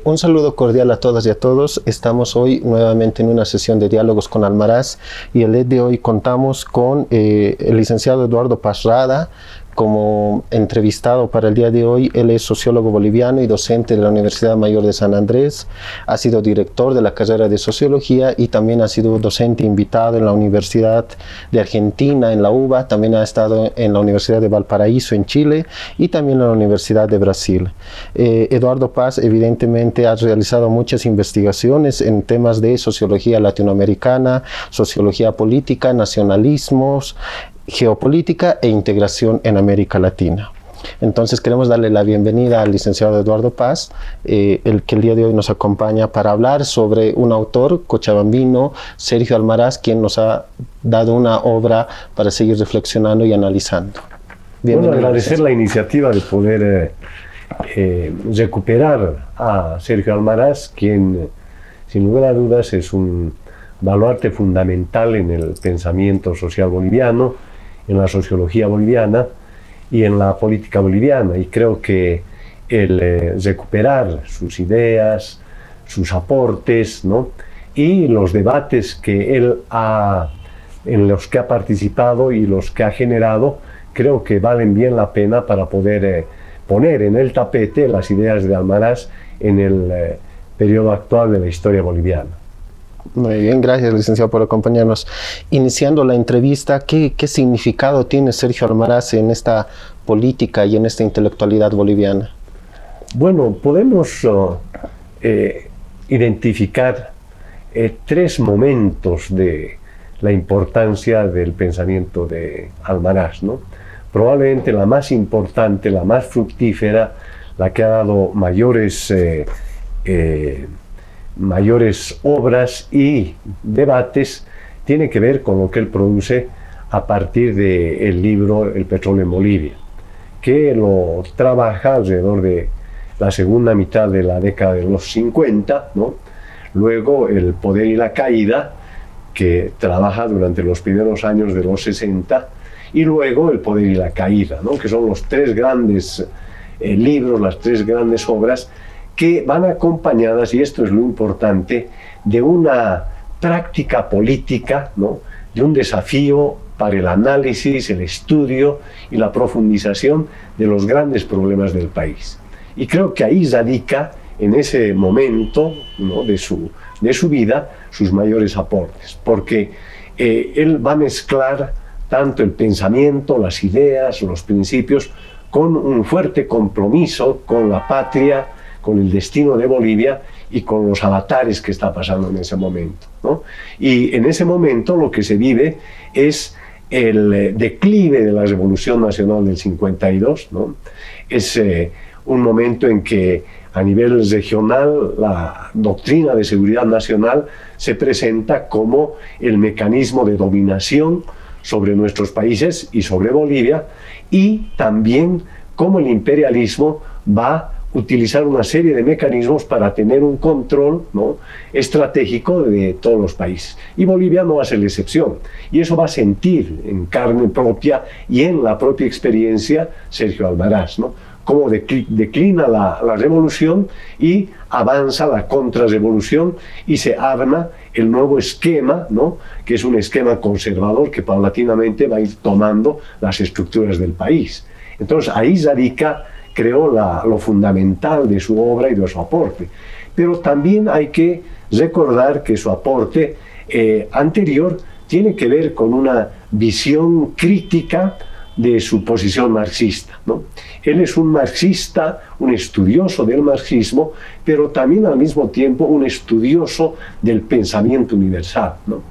Un saludo cordial a todas y a todos. Estamos hoy nuevamente en una sesión de diálogos con Almaraz y el día de hoy contamos con el licenciado Eduardo Paz Rada como entrevistado para el día de hoy. Él es sociólogo boliviano y docente de la Universidad Mayor de San Andrés. Ha sido director de la carrera de Sociología y también ha sido docente invitado en la Universidad de Argentina, en la UBA. También ha estado en la Universidad de Valparaíso, en Chile, y también en la Universidad de Brasil. Eduardo Paz, evidentemente, ha realizado muchas investigaciones en temas de sociología latinoamericana, sociología política, nacionalismos, geopolítica e integración en América Latina. Entonces queremos darle la bienvenida al licenciado Eduardo Paz, el que el día de hoy nos acompaña para hablar sobre un autor cochabambino, Sergio Almaraz, quien nos ha dado una obra para seguir reflexionando y analizando. Bueno, agradecer la iniciativa de poder recuperar a Sergio Almaraz, quien sin lugar a dudas es un baluarte fundamental en el pensamiento social boliviano, en la sociología boliviana y en la política boliviana, y creo que el recuperar sus ideas, sus aportes, ¿no?, y los debates que él en los que ha participado y los que ha generado, creo que valen bien la pena para poder poner en el tapete las ideas de Almaraz en el periodo actual de la historia boliviana. Muy bien, gracias, licenciado, por acompañarnos. Iniciando la entrevista, ¿qué significado tiene Sergio Almaraz en esta política y en esta intelectualidad boliviana? Bueno, podemos identificar tres momentos de la importancia del pensamiento de Almaraz, ¿no? Probablemente la más importante, la más fructífera, la que ha dado mayores obras y debates, tiene que ver con lo que él produce a partir del libro El petróleo en Bolivia, que lo trabaja alrededor de la segunda mitad de la década de los 50, ¿no? Luego El poder y la caída, que trabaja durante los primeros años de los 60, y luego El poder y la caída, ¿no?, que son los tres grandes libros, las tres grandes obras que van acompañadas, y esto es lo importante, de una práctica política, ¿no?, de un desafío para el análisis, el estudio y la profundización de los grandes problemas del país. Y creo que ahí radica, en ese momento, ¿no?, de su vida, sus mayores aportes, porque él va a mezclar tanto el pensamiento, las ideas, los principios, con un fuerte compromiso con la patria, con el destino de Bolivia y con los avatares que está pasando en ese momento, ¿no? Y en ese momento lo que se vive es el declive de la Revolución Nacional del 52, ¿no? Es un momento en que a nivel regional la doctrina de seguridad nacional se presenta como el mecanismo de dominación sobre nuestros países y sobre Bolivia, y también como el imperialismo va a utilizar una serie de mecanismos para tener un control, ¿no?, estratégico de todos los países. Y Bolivia no va a ser la excepción. Y eso va a sentir en carne propia y en la propia experiencia Sergio Almaraz, ¿no?, cómo declina la revolución y avanza la contrarrevolución y se arma el nuevo esquema, ¿no?, que es un esquema conservador que paulatinamente va a ir tomando las estructuras del país. Entonces ahí radica, creo, lo fundamental de su obra y de su aporte. Pero también hay que recordar que su aporte anterior tiene que ver con una visión crítica de su posición marxista, ¿no? Él es un marxista, un estudioso del marxismo, pero también al mismo tiempo un estudioso del pensamiento universal, ¿no?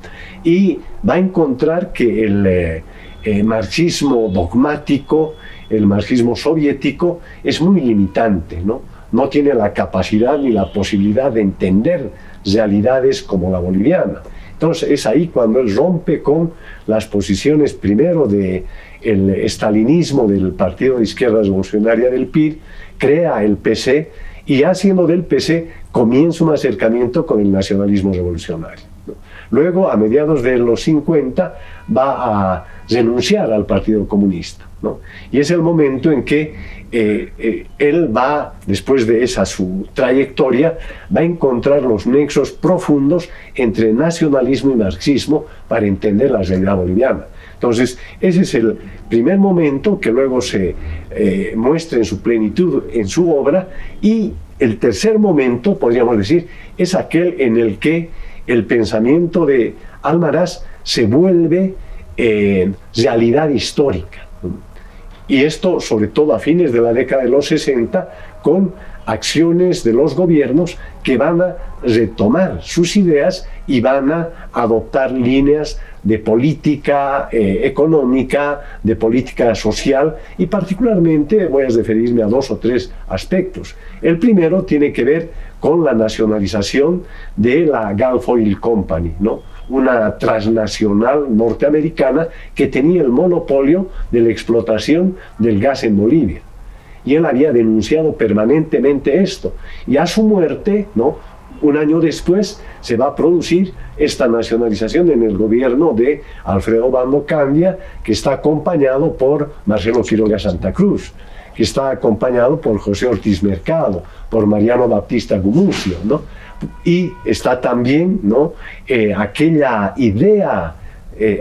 Y va a encontrar que el marxismo dogmático, el marxismo soviético, es muy limitante, ¿no? No tiene la capacidad ni la posibilidad de entender realidades como la boliviana. Entonces es ahí cuando él rompe con las posiciones primero del estalinismo del Partido de Izquierda Revolucionaria del PIR, crea el PC y haciendo del PC comienza un acercamiento con el nacionalismo revolucionario, ¿no? Luego, a mediados de los 50, va a renunciar al Partido Comunista ¿no? Y es el momento en que él va, después de esa su trayectoria, va a encontrar los nexos profundos entre nacionalismo y marxismo para entender la realidad boliviana. Entonces, ese es el primer momento que luego se muestra en su plenitud en su obra, y el tercer momento, podríamos decir, es aquel en el que el pensamiento de Almaraz se vuelve realidad histórica. Y esto, sobre todo a fines de la década de los 60, con acciones de los gobiernos que van a retomar sus ideas y van a adoptar líneas de política económica, de política social, y particularmente voy a referirme a 2 o 3 aspectos. El primero tiene que ver con la nacionalización de la Gulf Oil Company, ¿no? Una transnacional norteamericana que tenía el monopolio de la explotación del gas en Bolivia. Y él había denunciado permanentemente esto. Y a su muerte, ¿no?, un año después, se va a producir esta nacionalización en el gobierno de Alfredo Bando Candia, que está acompañado por Marcelo Quiroga Santa Cruz, que está acompañado por José Ortiz Mercado, por Mariano Baptista Gumucio, ¿no? Y está también, ¿no?, aquella idea,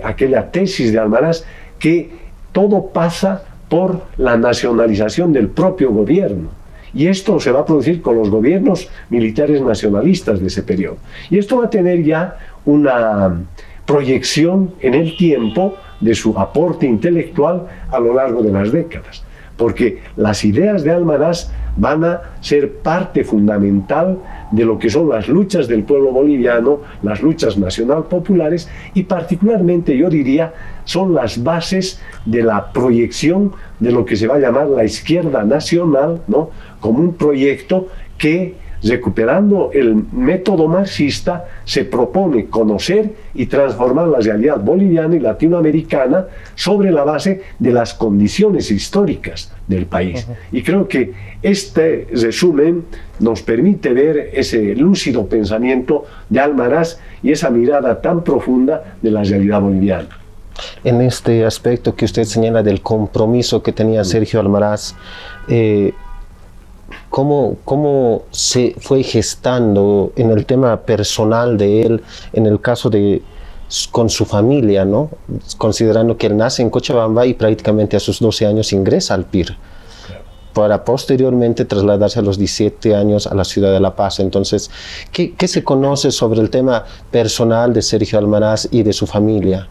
aquella tesis de Almaraz, que todo pasa por la nacionalización del propio gobierno. Y esto se va a producir con los gobiernos militares nacionalistas de ese periodo. Y esto va a tener ya una proyección en el tiempo de su aporte intelectual a lo largo de las décadas. Porque las ideas de Almaraz van a ser parte fundamental de lo que son las luchas del pueblo boliviano, las luchas nacional populares, y particularmente, yo diría, son las bases de la proyección de lo que se va a llamar la izquierda nacional, ¿no?, como un proyecto que, recuperando el método marxista, se propone conocer y transformar la realidad boliviana y latinoamericana sobre la base de las condiciones históricas del país. Y creo que este resumen nos permite ver ese lúcido pensamiento de Almaraz y esa mirada tan profunda de la realidad boliviana. En este aspecto que usted señala del compromiso que tenía Sergio Almaraz, ¿cómo se fue gestando en el tema personal de él, en el caso de con su familia, ¿no?, considerando que él nace en Cochabamba y prácticamente a sus 12 años ingresa al PIR, para posteriormente trasladarse a los 17 años a la ciudad de La Paz? Entonces, ¿qué se conoce sobre el tema personal de Sergio Almaraz y de su familia?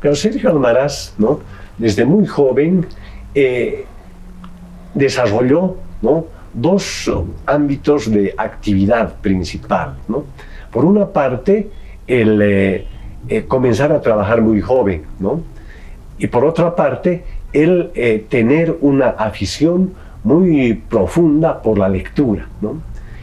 Pero Sergio Almaraz, ¿no?, desde muy joven desarrolló, ¿no?, 2 ámbitos de actividad principal, ¿no? Por una parte, el comenzar a trabajar muy joven, ¿no? Y por otra parte, el tener una afición muy profunda por la lectura, ¿no?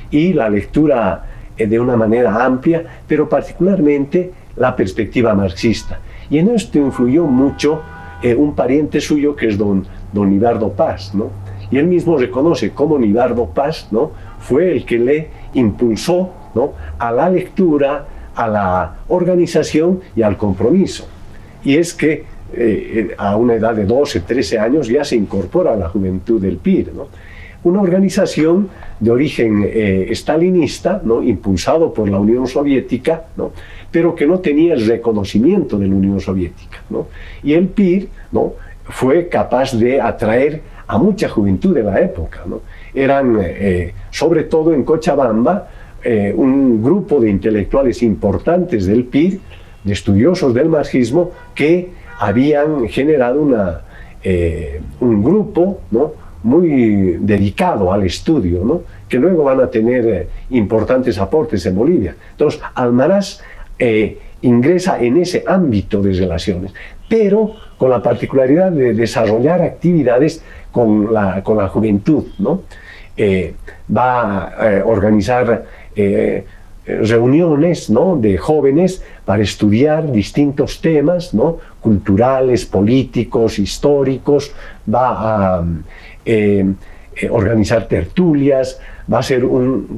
Y la lectura de una manera amplia, pero particularmente la perspectiva marxista. Y en esto influyó mucho un pariente suyo, que es don Nibardo Paz, ¿no? Y él mismo reconoce cómo Nibardo Paz, ¿no?, fue el que le impulsó, ¿no?, a la lectura, a la organización y al compromiso. Y es que a una edad de 12, 13 años ya se incorpora a la juventud del PIR, ¿no?, una organización de origen stalinista, ¿no?, impulsado por la Unión Soviética, ¿no?, pero que no tenía el reconocimiento de la Unión Soviética, ¿no? Y el PIR, ¿no?, fue capaz de atraer a mucha juventud de la época, ¿no? Eran, sobre todo en Cochabamba, un grupo de intelectuales importantes del PIR, de estudiosos del marxismo, que habían generado un grupo, ¿no?, muy dedicado al estudio, ¿no?, que luego van a tener importantes aportes en Bolivia. Entonces, Almaraz ingresa en ese ámbito de relaciones, pero con la particularidad de desarrollar actividades con la juventud, ¿no? Va a organizar reuniones, ¿no?, de jóvenes para estudiar distintos temas, ¿no?, culturales, políticos, históricos. Va a organizar tertulias, va a ser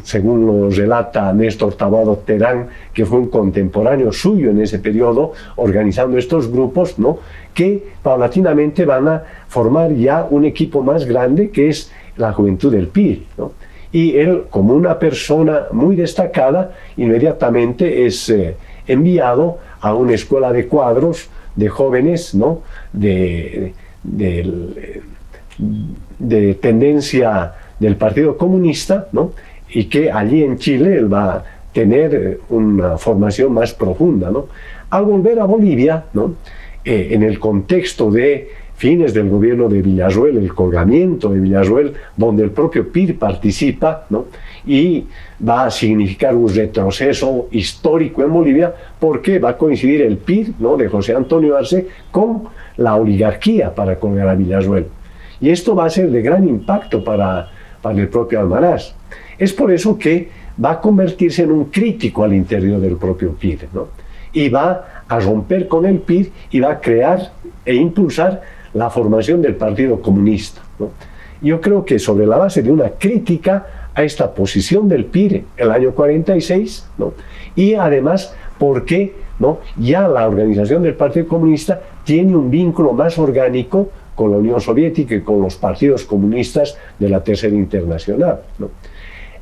según lo relata Néstor Taboada Terán, que fue un contemporáneo suyo en ese periodo, organizando estos grupos, ¿no?, que paulatinamente van a formar ya un equipo más grande, que es la Juventud del PIR, ¿no? Y él, como una persona muy destacada, inmediatamente es enviado a una escuela de cuadros de jóvenes, ¿no?, de tendencia del Partido Comunista, ¿no?, y que allí en Chile él va a tener una formación más profunda, ¿no? Al volver a Bolivia, ¿no?, en el contexto de fines del gobierno de Villarroel, el colgamiento de Villarroel, donde el propio PIR participa, ¿no?, y va a significar un retroceso histórico en Bolivia, porque va a coincidir el PIR, ¿no?, de José Antonio Arce con la oligarquía para colgar a Villarroel. Y esto va a ser de gran impacto para el propio Almaraz. Es por eso que va a convertirse en un crítico al interior del propio PIR, ¿no?, y va a romper con el PIR y va a crear e impulsar la formación del Partido Comunista, ¿no? Yo creo que sobre la base de una crítica a esta posición del PIR el año 46, ¿no?, y además porque, ¿no?, ya la organización del Partido Comunista tiene un vínculo más orgánico con la Unión Soviética y con los partidos comunistas de la Tercera Internacional, ¿no?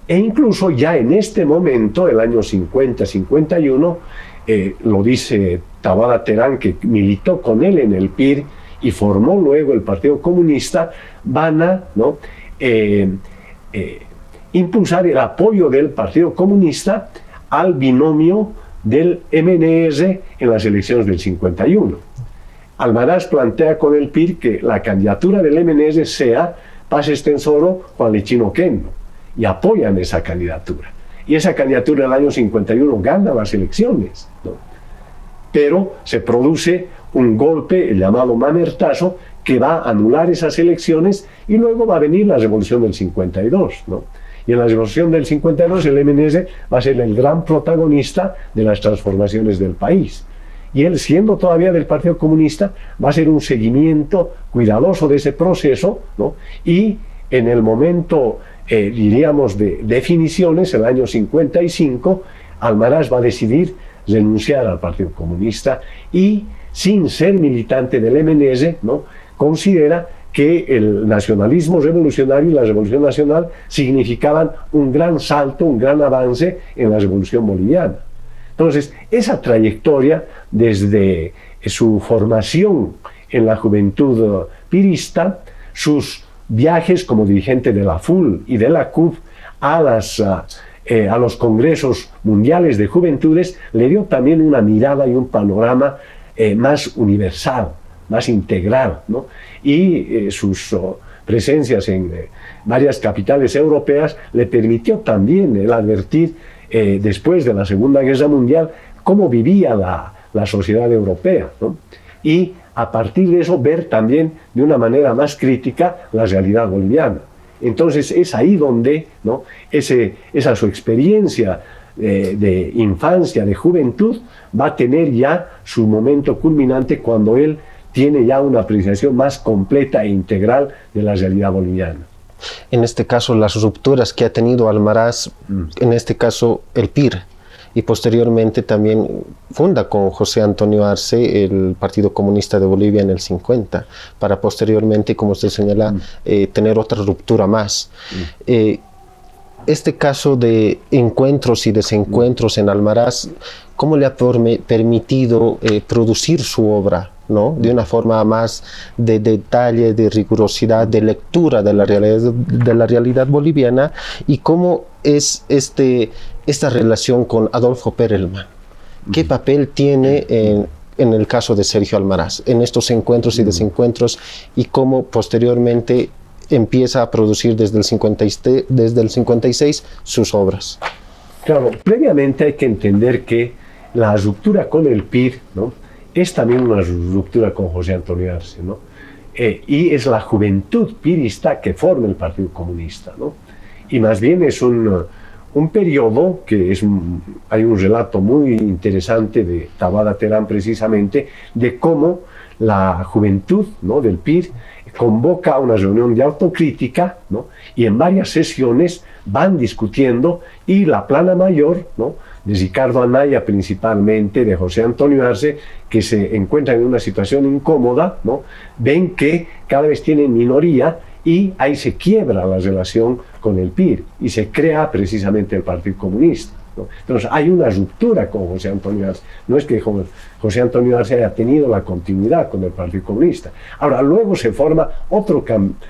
E incluso ya en este momento, el año 50-51, lo dice Taboada Terán, que militó con él en el PIR y formó luego el Partido Comunista, van a, ¿no?, impulsar el apoyo del Partido Comunista al binomio del MNR en las elecciones del 51. Almaraz plantea con el PIR que la candidatura del MNR sea Paz Estenssoro, Juan Lichino Oquendo, y apoyan esa candidatura. Y esa candidatura del año 51 gana las elecciones, ¿no? Pero se produce un golpe, el llamado Mamertazo, que va a anular esas elecciones, y luego va a venir la revolución del 52, ¿no? Y en la revolución del 52 el MNS va a ser el gran protagonista de las transformaciones del país. Y él, siendo todavía del Partido Comunista, va a hacer un seguimiento cuidadoso de ese proceso, ¿no? Y en el momento, diríamos, de definiciones, el año 55, Almaraz va a decidir renunciar al Partido Comunista y, sin ser militante del MNS, ¿no?, considera que el nacionalismo revolucionario y la revolución nacional significaban un gran salto, un gran avance en la revolución boliviana. Entonces, esa trayectoria, desde su formación en la juventud pirista, sus viajes como dirigente de la FUL y de la CUP a los congresos mundiales de juventudes, le dio también una mirada y un panorama más universal, más integral, ¿no? Y sus presencias en varias capitales europeas le permitió también el advertir, después de la Segunda Guerra Mundial, cómo vivía la sociedad europea, ¿no? Y a partir de eso ver también de una manera más crítica la realidad boliviana. Entonces es ahí donde, ¿no?, esa su experiencia de infancia, de juventud, va a tener ya su momento culminante cuando él tiene ya una apreciación más completa e integral de la realidad boliviana. En este caso, las rupturas que ha tenido Almaraz, en este caso el PIR, y posteriormente también funda con José Antonio Arce el Partido Comunista de Bolivia en el 50, para posteriormente, como usted señala, tener otra ruptura más. Este caso de encuentros y desencuentros en Almaraz, ¿cómo le ha permitido producir su obra, ¿no?, de una forma más de detalle, de rigurosidad, de lectura de la realidad boliviana? ¿Y cómo es esta relación con Adolfo Perelman? ¿Qué papel tiene en el caso de Sergio Almaraz, en estos encuentros y desencuentros, y cómo posteriormente empieza a producir desde el 56 sus obras? Claro, previamente hay que entender que la ruptura con el PIR, ¿no?, es también una ruptura con José Antonio Arce, ¿no? Y es la juventud pirista que forma el Partido Comunista, ¿no? Y más bien es un periodo que hay un relato muy interesante de Taboada Terán, precisamente, de cómo la juventud, ¿no?, del PIR convoca una reunión de autocrítica, ¿no?, y en varias sesiones van discutiendo, y la plana mayor, ¿no?, de Ricardo Anaya principalmente, de José Antonio Arce, que se encuentran en una situación incómoda, ¿no?, ven que cada vez tienen minoría, y ahí se quiebra la relación con el PIR y se crea precisamente el Partido Comunista, ¿no? Entonces hay una ruptura con José Antonio Arce. No es que José Antonio Arce haya tenido la continuidad con el Partido Comunista. Ahora, luego se forma otro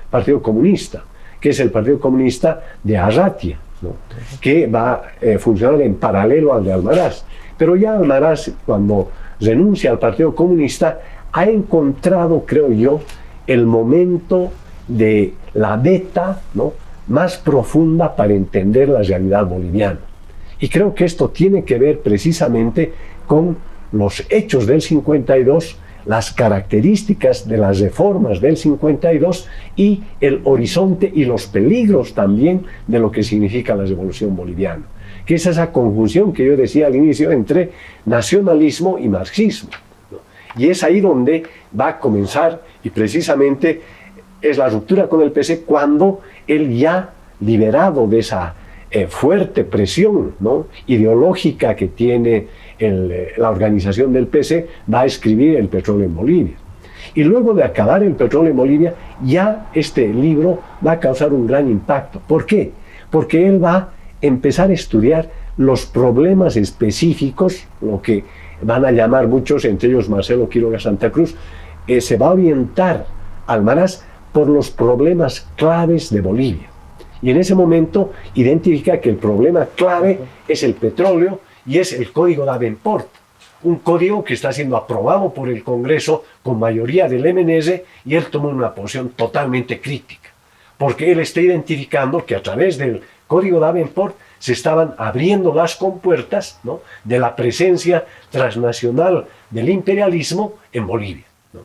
Partido Comunista, que es el Partido Comunista de Arratia, ¿no?, que va a funcionar en paralelo al de Almaraz. Pero ya Almaraz, cuando renuncia al Partido Comunista, ha encontrado, creo yo, el momento de la beta, ¿no?, más profunda para entender la realidad boliviana. Y creo que esto tiene que ver precisamente con los hechos del 52, las características de las reformas del 52 y el horizonte y los peligros también de lo que significa la revolución boliviana, que es esa conjunción que yo decía al inicio entre nacionalismo y marxismo, ¿no? Y es ahí donde va a comenzar, y precisamente es la ruptura con el PC, cuando él, ya liberado de esa fuerte presión, ¿no?, ideológica que tiene la organización del PC, va a escribir El petróleo en Bolivia. Y luego de acabar El petróleo en Bolivia, ya este libro va a causar un gran impacto. ¿Por qué? Porque él va a empezar a estudiar los problemas específicos, lo que van a llamar muchos, entre ellos Marcelo Quiroga Santa Cruz, se va a orientar Almaraz por los problemas claves de Bolivia. Y en ese momento identifica que el problema clave es el petróleo y es el Código Davenport, un código que está siendo aprobado por el Congreso con mayoría del MNS, y él toma una posición totalmente crítica, porque él está identificando que a través del Código Davenport se estaban abriendo las compuertas, ¿no?, de la presencia transnacional del imperialismo en Bolivia, ¿no?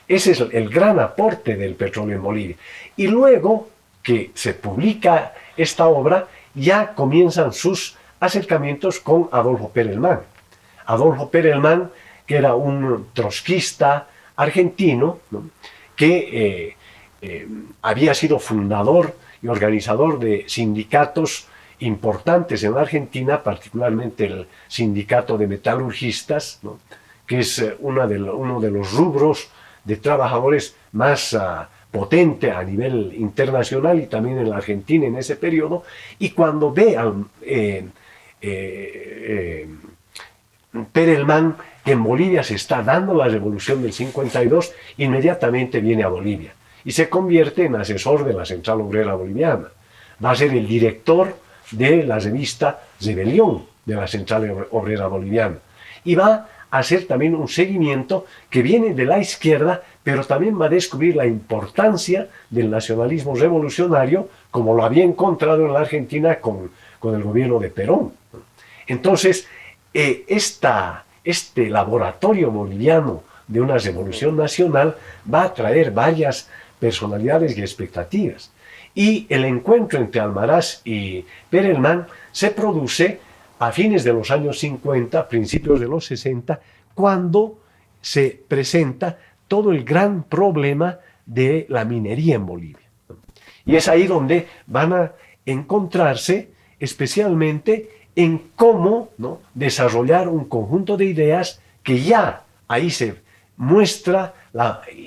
Ese es el gran aporte del petróleo en Bolivia. Y luego que se publica esta obra, ya comienzan sus acercamientos con Adolfo Perelman. Adolfo Perelman, que era un trotskista argentino, ¿no?, que había sido fundador y organizador de sindicatos importantes en la Argentina, particularmente el sindicato de metalurgistas, ¿no?, que es uno de los rubros de trabajadores más potente a nivel internacional, y también en la Argentina en ese periodo. Y cuando ve al Perelman que en Bolivia se está dando la revolución del 52, inmediatamente viene a Bolivia y se convierte en asesor de la Central Obrera Boliviana. Va a ser el director de la revista Rebelión de la Central Obrera Boliviana, y va a hacer también un seguimiento que viene de la izquierda, pero también va a descubrir la importancia del nacionalismo revolucionario, como lo había encontrado en la Argentina con el gobierno de Perón. Entonces, este laboratorio boliviano de una revolución nacional va a traer varias personalidades y expectativas. Y el encuentro entre Almaraz y Perelman se produce a fines de los años 50, principios de los 60, cuando se presenta todo el gran problema de la minería en Bolivia. Y es ahí donde van a encontrarse especialmente en cómo, ¿no?, desarrollar un conjunto de ideas que ya ahí se muestra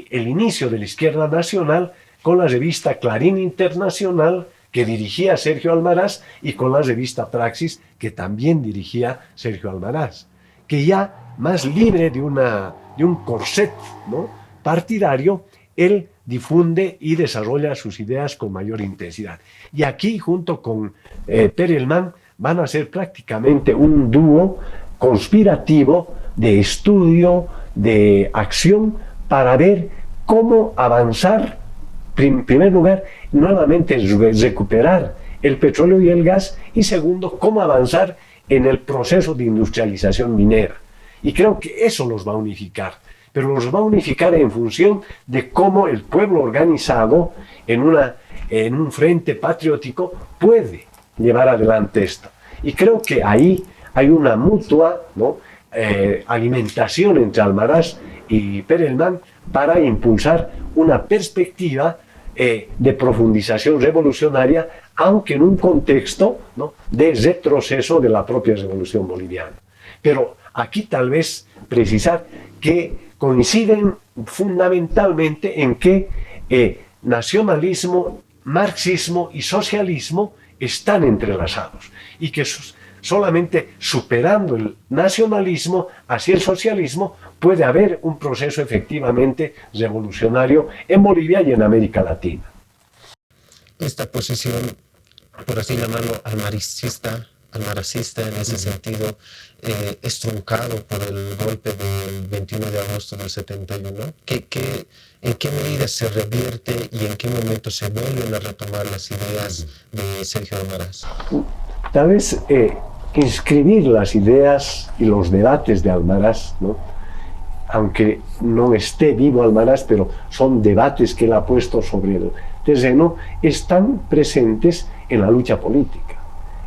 el inicio de la izquierda nacional con la revista Clarín Internacional, que dirigía Sergio Almaraz, y con la revista Praxis, que también dirigía Sergio Almaraz, que ya más libre de un corset, ¿no?, partidario, él difunde y desarrolla sus ideas con mayor intensidad. Y aquí, junto con Perelman, van a ser prácticamente un dúo conspirativo de estudio, de acción, para ver cómo avanzar, en primer lugar, nuevamente recuperar el petróleo y el gas, y segundo, cómo avanzar en el proceso de industrialización minera. Y creo que eso los va a unificar, pero los va a unificar en función de cómo el pueblo organizado en un frente patriótico puede llevar adelante esto. Y creo que ahí hay una mutua, ¿no?, alimentación entre Almaraz y Perelman, para impulsar una perspectiva de profundización revolucionaria, aunque en un contexto, ¿no?, de retroceso de la propia revolución boliviana. Pero aquí tal vez precisar que coinciden fundamentalmente en que nacionalismo, marxismo y socialismo están entrelazados y que solamente superando el nacionalismo hacia el socialismo puede haber un proceso efectivamente revolucionario en Bolivia y en América Latina. Esta posición, por así llamarlo, almaracista en ese sentido, es truncado por el golpe del 21 de agosto del 71. ¿En qué medida se revierte y en qué momento se vuelven a retomar las ideas de Sergio Almaraz? Tal vez inscribir las ideas y los debates de Almaraz, ¿no?, aunque no esté vivo Almaraz, pero son debates que él ha puesto sobre el terreno, están presentes en la lucha política,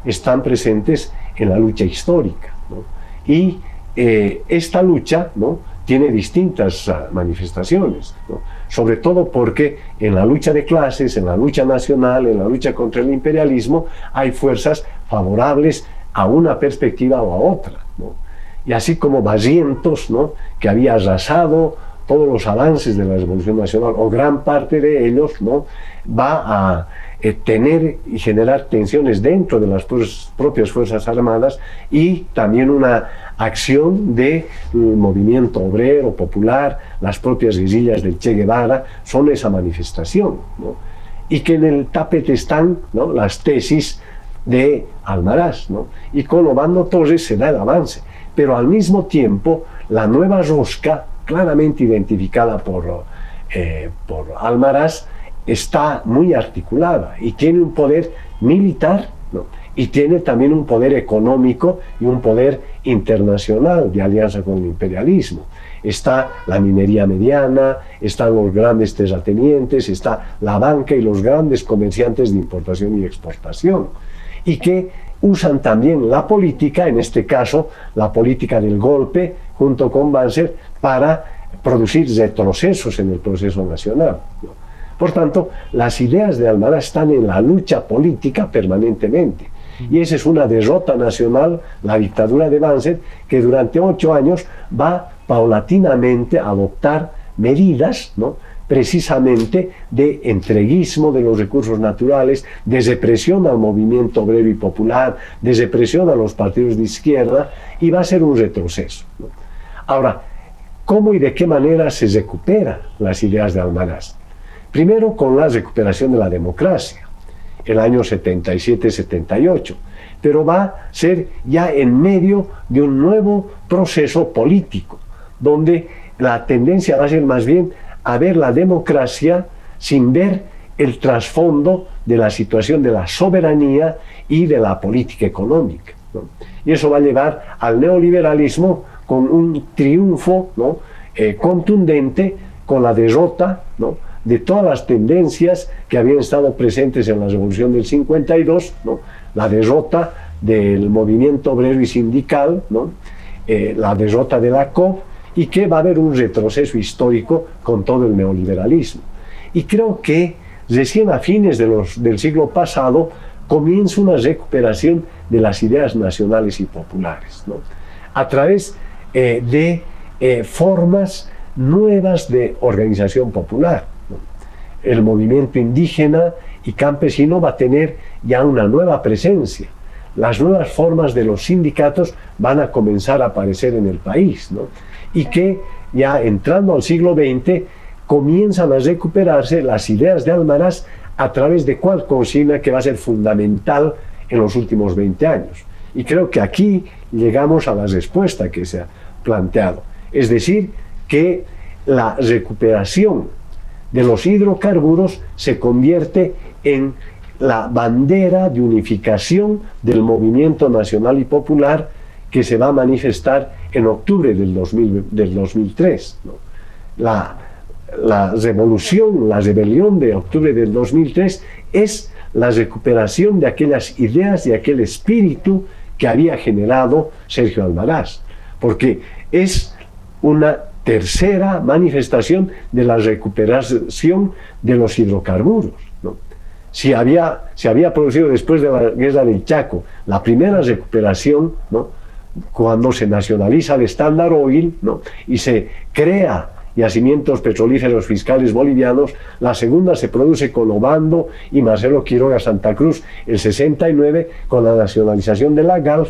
están presentes en la lucha histórica, ¿no? Y esta lucha, ¿no?, tiene distintas manifestaciones, ¿no?, sobre todo porque en la lucha de clases, en la lucha nacional, en la lucha contra el imperialismo, hay fuerzas favorables a una perspectiva o a otra, ¿no? Y así como Barrientos, ¿no?, que había arrasado todos los avances de la Revolución Nacional, o gran parte de ellos, ¿no?, va a tener y generar tensiones dentro de las propias Fuerzas Armadas, y también una acción del movimiento obrero, popular, las propias guerrillas del Che Guevara, son esa manifestación, ¿no? Y que en el tapete están, ¿no?, las tesis de Almaraz, ¿no?, y con Obando Torres se da el avance. Pero al mismo tiempo, la nueva rosca, claramente identificada por Almaraz, está muy articulada y tiene un poder militar, ¿no?, y tiene también un poder económico y un poder internacional de alianza con el imperialismo. Está la minería mediana, están los grandes terratenientes, está la banca y los grandes comerciantes de importación y exportación, y que usan también la política, en este caso la política del golpe, junto con Banzer, para producir retrocesos en el proceso nacional, ¿no? Por tanto, las ideas de Almaraz están en la lucha política permanentemente. Y esa es una derrota nacional, la dictadura de Banzer, que durante 8 años va paulatinamente a adoptar medidas, ¿no?, precisamente de entreguismo de los recursos naturales, de represión al movimiento obrero y popular, de represión a los partidos de izquierda, y va a ser un retroceso, ¿no? Ahora, ¿cómo y de qué manera se recuperan las ideas de Almaraz? Primero, con la recuperación de la democracia, el año 77-78, pero va a ser ya en medio de un nuevo proceso político, donde la tendencia va a ser más bien a ver la democracia sin ver el trasfondo de la situación de la soberanía y de la política económica, ¿no? Y eso va a llevar al neoliberalismo con un triunfo, ¿no?, contundente, con la derrota, ¿no?, de todas las tendencias que habían estado presentes en la Revolución del 52, ¿no?, la derrota del movimiento obrero y sindical, ¿no?, la derrota de la COP, y que va a haber un retroceso histórico con todo el neoliberalismo. Y creo que recién a fines del siglo pasado comienza una recuperación de las ideas nacionales y populares, ¿no?, a través de formas nuevas de organización popular, ¿no? El movimiento indígena y campesino va a tener ya una nueva presencia. Las nuevas formas de los sindicatos van a comenzar a aparecer en el país, ¿no?, y que ya entrando al siglo XX comienzan a recuperarse las ideas de Almaraz a través de cuál consigna que va a ser fundamental en los últimos 20 años. Y creo que aquí llegamos a la respuesta que se ha planteado, es decir, que la recuperación de los hidrocarburos se convierte en la bandera de unificación del movimiento nacional y popular, que se va a manifestar en octubre del 2003, ¿no? La revolución, la rebelión de octubre del 2003 es la recuperación de aquellas ideas y aquel espíritu que había generado Sergio Almaraz, porque es una tercera manifestación de la recuperación de los hidrocarburos, ¿no? Se había producido después de la guerra del Chaco la primera recuperación, ¿no?, cuando se nacionaliza el Standard Oil, ¿no?, y se crea yacimientos petrolíferos fiscales bolivianos. La segunda se produce con Obando y Marcelo Quiroga Santa Cruz el 69 con la nacionalización de la Galf.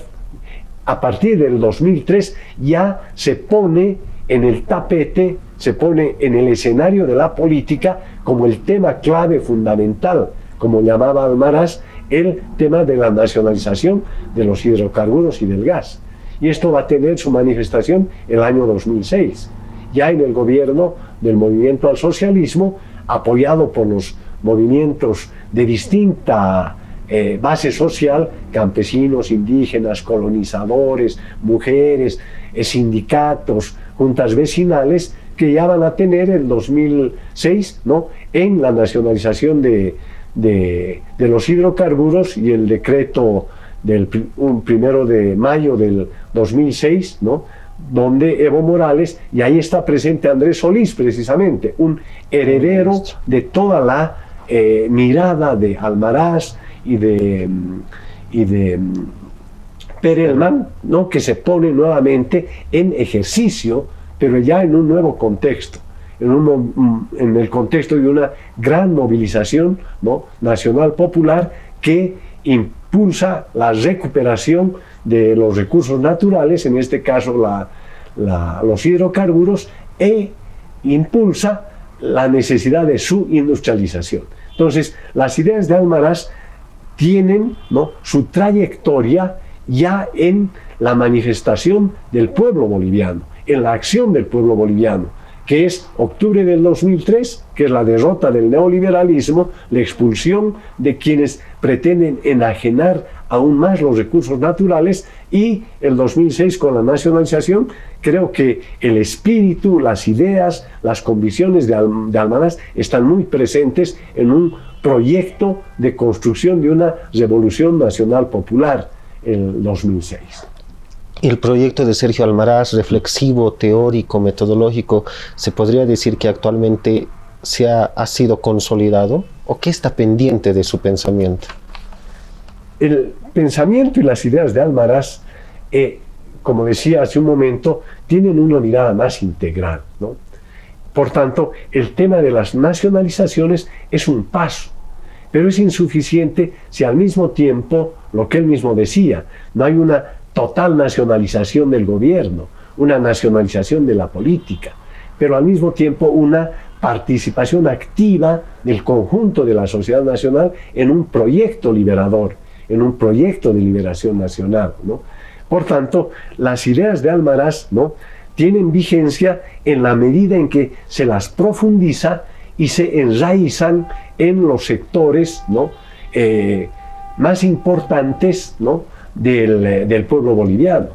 A partir del 2003 ya se pone en el tapete, se pone en el escenario de la política como el tema clave fundamental, como llamaba Almaraz, el tema de la nacionalización de los hidrocarburos y del gas. Y esto va a tener su manifestación el año 2006, ya en el gobierno del movimiento al socialismo, apoyado por los movimientos de distinta base social, campesinos, indígenas, colonizadores, mujeres, sindicatos, juntas vecinales, que ya van a tener el 2006, ¿no?, en la nacionalización de los hidrocarburos y el decreto del 1 de mayo del 2006, ¿no?, donde Evo Morales, y ahí está presente Andrés Solís precisamente, un heredero de toda la mirada de Almaraz y de Perelman, ¿no?, que se pone nuevamente en ejercicio, pero ya en un nuevo contexto, en el contexto de una gran movilización, ¿no?, nacional popular que impulsa la recuperación de los recursos naturales, en este caso los hidrocarburos, e impulsa la necesidad de su industrialización. Entonces, las ideas de Almaraz tienen, ¿no?, su trayectoria ya en la manifestación del pueblo boliviano, en la acción del pueblo boliviano, que es octubre del 2003, que es la derrota del neoliberalismo, la expulsión de quienes pretenden enajenar aún más los recursos naturales, y el 2006 con la nacionalización. Creo que el espíritu, las ideas, las convicciones de Almaraz están muy presentes en un proyecto de construcción de una revolución nacional popular, el 2006. El proyecto de Sergio Almaraz, reflexivo, teórico, metodológico, ¿se podría decir que actualmente ha sido consolidado? ¿O qué está pendiente de su pensamiento? El pensamiento y las ideas de Almaraz, como decía hace un momento, tienen una mirada más integral, ¿no? Por tanto, el tema de las nacionalizaciones es un paso, pero es insuficiente si al mismo tiempo, lo que él mismo decía, no hay una total nacionalización del gobierno, una nacionalización de la política, pero al mismo tiempo una participación activa del conjunto de la sociedad nacional en un proyecto liberador, en un proyecto de liberación nacional, ¿no? Por tanto, las ideas de Almaraz, ¿no?, tienen vigencia en la medida en que se las profundiza y se enraizan en los sectores, ¿no?, más importantes, ¿no?, del pueblo boliviano.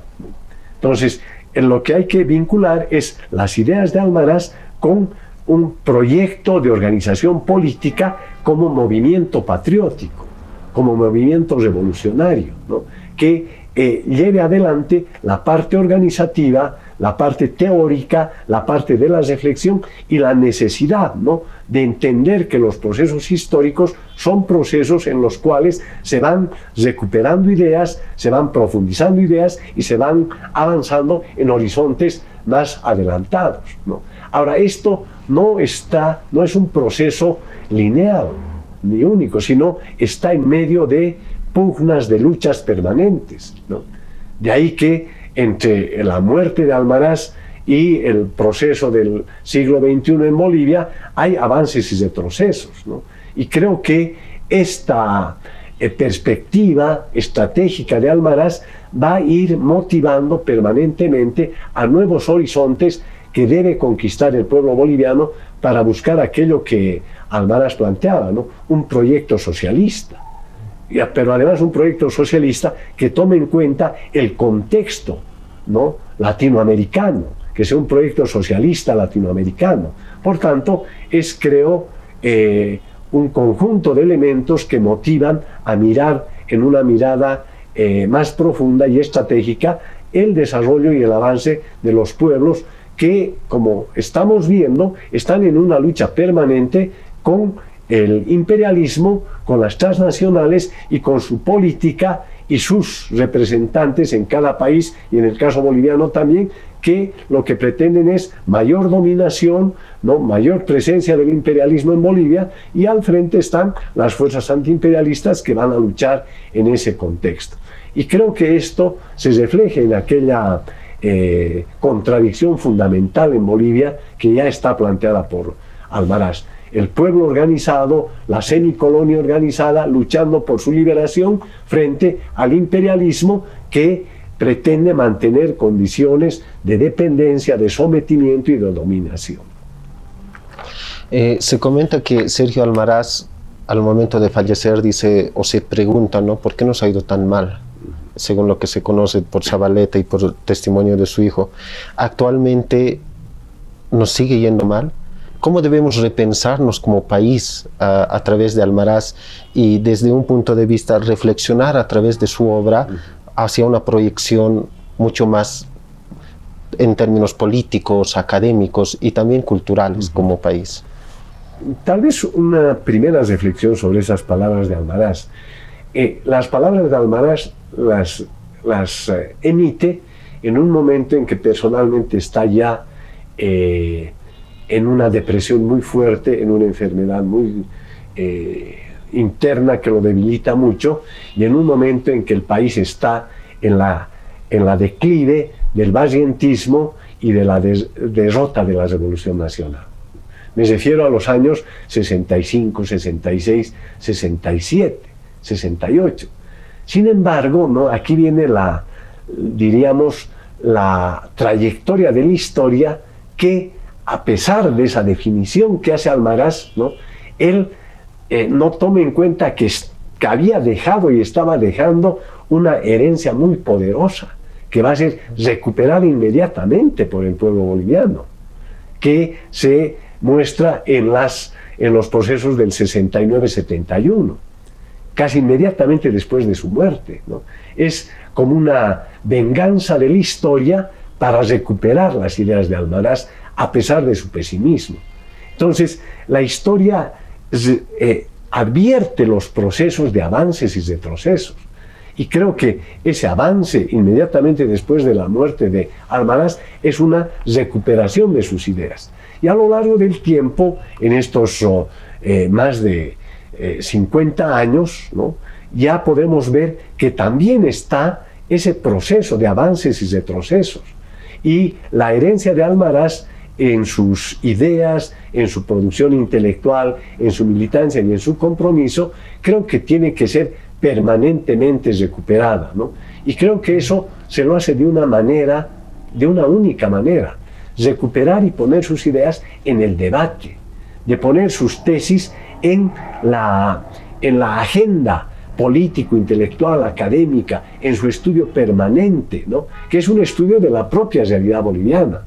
Entonces, en lo que hay que vincular es las ideas de Almaraz con un proyecto de organización política como movimiento patriótico, como movimiento revolucionario, ¿no?, que lleve adelante la parte organizativa, la parte teórica, la parte de la reflexión y la necesidad, ¿no?, de entender que los procesos históricos son procesos en los cuales se van recuperando ideas, se van profundizando ideas y se van avanzando en horizontes más adelantados, ¿no? Ahora, esto no es un proceso lineal ni único, sino está en medio de pugnas, de luchas permanentes, ¿no? De ahí que entre la muerte de Almaraz y el proceso del siglo XXI en Bolivia hay avances y retrocesos, ¿no? Y creo que esta perspectiva estratégica de Almaraz va a ir motivando permanentemente a nuevos horizontes que debe conquistar el pueblo boliviano para buscar aquello que Almaraz planteaba, ¿no?, un proyecto socialista, pero además un proyecto socialista que tome en cuenta el contexto, ¿no?, latinoamericano, que sea un proyecto socialista latinoamericano. Por tanto, es, creo, un conjunto de elementos que motivan a mirar en una mirada más profunda y estratégica el desarrollo y el avance de los pueblos que, como estamos viendo, están en una lucha permanente con el imperialismo, con las transnacionales y con su política y sus representantes en cada país, y en el caso boliviano también, que lo que pretenden es mayor dominación, ¿no? Mayor presencia del imperialismo en Bolivia, y al frente están las fuerzas antiimperialistas que van a luchar en ese contexto. Y creo que esto se refleja en aquella contradicción fundamental en Bolivia que ya está planteada por Almaraz. El pueblo organizado, la semicolonia organizada, luchando por su liberación frente al imperialismo que pretende mantener condiciones de dependencia, de sometimiento y de dominación. Se comenta que Sergio Almaraz, al momento de fallecer, dice o se pregunta, ¿no?, ¿por qué nos ha ido tan mal? Según lo que se conoce por Zabaleta y por testimonio de su hijo. Actualmente nos sigue yendo mal. ¿Cómo debemos repensarnos como país a través de Almaraz y desde un punto de vista reflexionar a través de su obra hacia una proyección mucho más en términos políticos, académicos y también culturales como país? Tal vez una primera reflexión sobre esas palabras de Almaraz. Las palabras de Almaraz las emite en un momento en que personalmente está ya en una depresión muy fuerte, en una enfermedad muy interna que lo debilita mucho, y en un momento en que el país está en la declive del vallentismo y de la derrota de la Revolución Nacional. Me refiero a los años 65, 66, 67, 68. Sin embargo, ¿no?, aquí viene diríamos, la trayectoria de la historia que, a pesar de esa definición que hace Almaraz, ¿no?, él no toma en cuenta que había dejado y estaba dejando una herencia muy poderosa que va a ser recuperada inmediatamente por el pueblo boliviano, que se muestra en los procesos del 69-71, casi inmediatamente después de su muerte, ¿no? Es como una venganza de la historia para recuperar las ideas de Almaraz a pesar de su pesimismo. Entonces, la historia advierte los procesos de avances y retrocesos. Y creo que ese avance inmediatamente después de la muerte de Almaraz es una recuperación de sus ideas. Y a lo largo del tiempo, en estos más de 50 años, ¿no?, ya podemos ver que también está ese proceso de avances y retrocesos. Y la herencia de Almaraz en sus ideas, en su producción intelectual, en su militancia y en su compromiso, creo que tiene que ser permanentemente recuperada, ¿no? Y creo que eso se lo hace de una única manera: recuperar y poner sus ideas en el debate, de poner sus tesis en la agenda político, intelectual, académica, en su estudio permanente, ¿no?, que es un estudio de la propia realidad boliviana,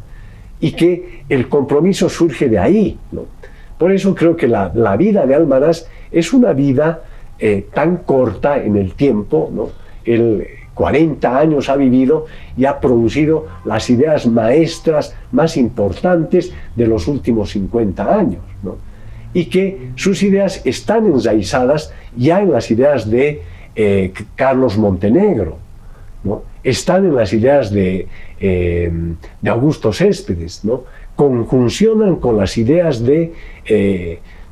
y que el compromiso surge de ahí, ¿no? Por eso creo que la vida de Almaraz es una vida tan corta en el tiempo, ¿no? Él 40 años ha vivido y ha producido las ideas maestras más importantes de los últimos 50 años, ¿no? Y que sus ideas están enraizadas ya en las ideas de Carlos Montenegro, ¿no? Están en las ideas de Augusto Céspedes, ¿no? Conjuncionan con las ideas de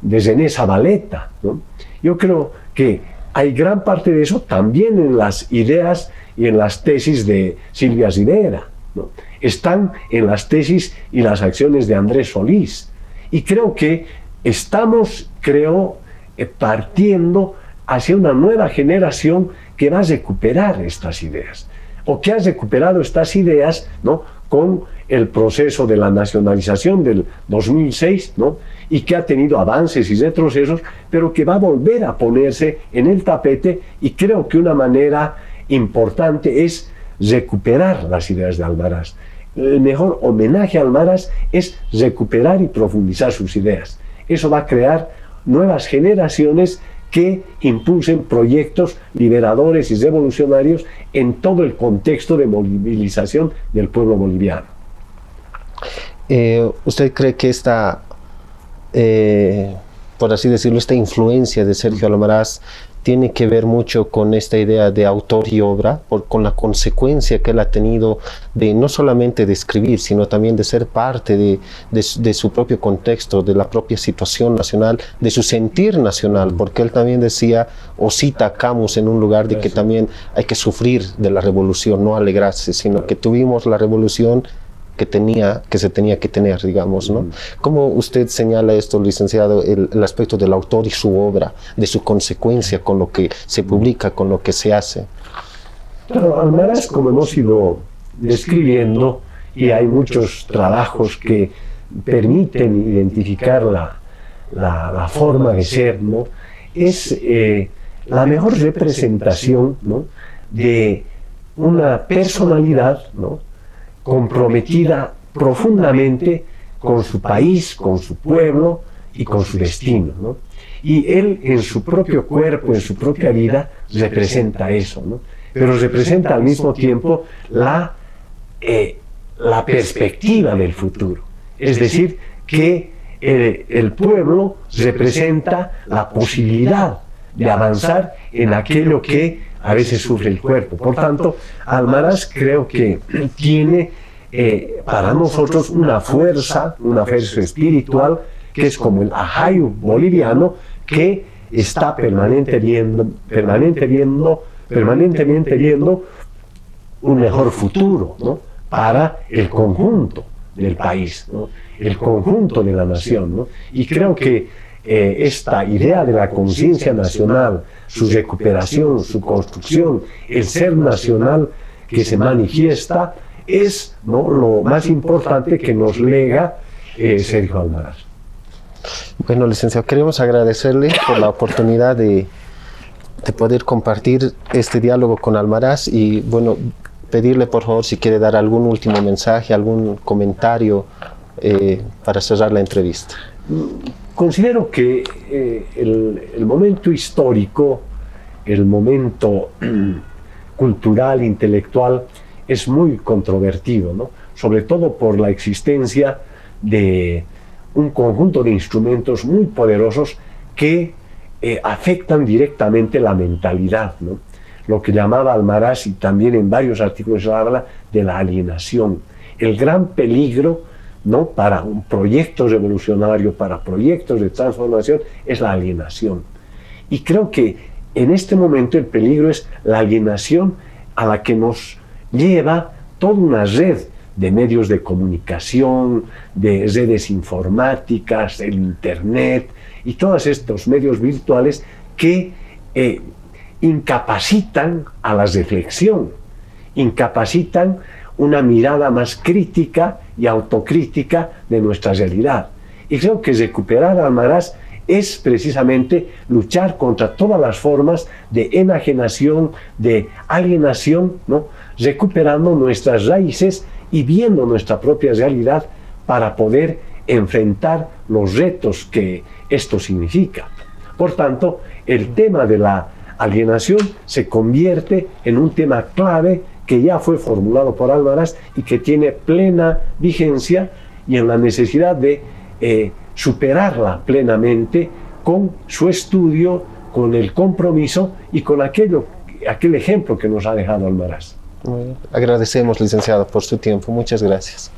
René Zabaleta, ¿no? Yo creo que hay gran parte de eso también en las ideas y en las tesis de Silvia Rivera, ¿no? Están en las tesis y las acciones de Andrés Solís. Y creo que estamos, partiendo hacia una nueva generación que va a recuperar estas ideas, o que ha recuperado estas ideas, ¿no?, con el proceso de la nacionalización del 2006, ¿no?, y que ha tenido avances y retrocesos, pero que va a volver a ponerse en el tapete. Y creo que una manera importante es recuperar las ideas de Almaraz. El mejor homenaje a Almaraz es recuperar y profundizar sus ideas. Eso va a crear nuevas generaciones que impulsen proyectos liberadores y revolucionarios en todo el contexto de movilización del pueblo boliviano. ¿Usted cree que esta, por así decirlo, esta influencia de Sergio Almaraz tiene que ver mucho con esta idea de autor y obra, con la consecuencia que él ha tenido de no solamente de escribir, sino también de ser parte de su propio contexto, de la propia situación nacional, de su sentir nacional? Porque él también decía, o cita a Camus en un lugar de que también hay que sufrir de la revolución, no alegrarse, sino que tuvimos la revolución que se tenía que tener, digamos, ¿no? ¿Cómo usted señala esto, licenciado, el aspecto del autor y su obra, de su consecuencia con lo que se publica, con lo que se hace? Claro, Almaraz, como hemos ido describiendo, y hay muchos trabajos que permiten identificar la forma de ser, ¿no? Es la mejor representación, ¿no?, de una personalidad, ¿no?, comprometida profundamente con su país, con su pueblo y con su destino, ¿no? Y él en su propio cuerpo, en su propia vida, representa eso, ¿no? Pero representa al mismo tiempo la perspectiva del futuro. Es decir, que el pueblo representa la posibilidad de avanzar en aquello que a veces sufre el cuerpo. Por tanto, Almaraz creo que tiene para nosotros una fuerza espiritual que es como el ajayu boliviano, que está permanentemente viendo un mejor futuro, ¿no?, para el conjunto del país, ¿no?, el conjunto de la nación, ¿no? Y creo que esta idea de la conciencia nacional, su recuperación, su construcción, el ser nacional que se manifiesta, es, ¿no?, lo más importante que nos lega Sergio Almaraz. Bueno, licenciado, queremos agradecerle por la oportunidad de poder compartir este diálogo con Almaraz y, bueno, pedirle por favor si quiere dar algún último mensaje, algún comentario para cerrar la entrevista. Considero que el momento histórico, el momento cultural, intelectual, es muy controvertido, ¿no?, sobre todo por la existencia de un conjunto de instrumentos muy poderosos que afectan directamente la mentalidad, ¿no? Lo que llamaba Almaraz, y también en varios artículos se habla de la alienación, el gran peligro, ¿no?, para un proyecto revolucionario, para proyectos de transformación, es la alienación. Y creo que en este momento el peligro es la alienación a la que nos lleva toda una red de medios de comunicación, de redes informáticas, el Internet y todos estos medios virtuales que incapacitan a la reflexión, incapacitan una mirada más crítica y autocrítica de nuestra realidad. Y creo que recuperar a Almaraz es precisamente luchar contra todas las formas de enajenación, de alienación, ¿no?, recuperando nuestras raíces y viendo nuestra propia realidad para poder enfrentar los retos que esto significa. Por tanto, el tema de la alienación se convierte en un tema clave que ya fue formulado por Almaraz y que tiene plena vigencia, y en la necesidad de superarla plenamente con su estudio, con el compromiso y con aquel ejemplo que nos ha dejado Almaraz. Agradecemos, licenciado, por su tiempo. Muchas gracias.